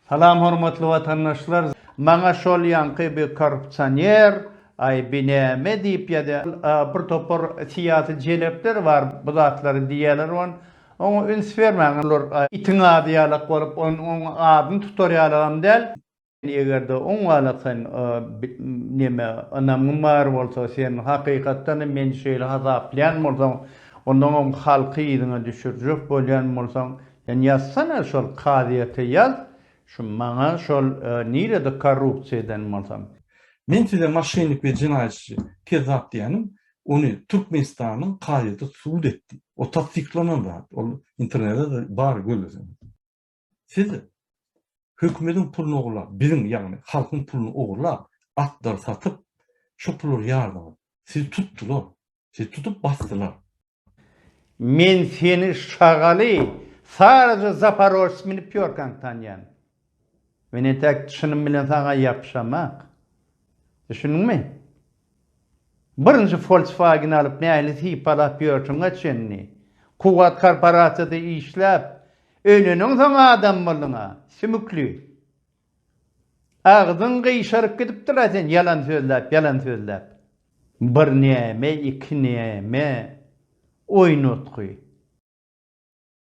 Salam hormatly vatandaşlar. Maňa şol ýanky bir korrupsioner, binäme diýip ýa-da bir topar siýasy jelepler var, bu zatlary diýerler on. Oňa üns bermäňler itiňa diýerler bolup onuň adyny tutarýarlar däl. Egerde oňalakyn neme anamyň bar bolsa sen hakykatdan men şeýle hazaplaýan bolsaň, ondan halky ýygyna düşürjek bolýan bolsaň, ýani ýazsana şol kadiýete ýaz. Şu maňa şol nirede korrupsiýadan bolsam. Men size maşynik we jinayetçi kezap diýenim, ony Türkmenistanyň kaýydy suud etdi. O tasdiklanan zat. O internetde de bar görürsün. Siz hökümetin pulunu oğurlap, bizim ýagny halkyň pulunu oğurlap, atlar satyp, şu pullar ýardylar. Siz tutdular. Siz tutup bastılar. Men seni şagaly sadece Zaporojsy minip ýörken tanýan. Meni tek şunun bilen sana yapşamak. Düşündünmi? Birinci Volkswagen alıp nähili hypalap ýörçüňe çenni. Kuwat korporasiýada işläp, önüňiň sana adam boldyňa, sümükli. Agdyň gyşaryp gidipdir sen yalan sözläp. Bir näme, iki näme oýnatgy.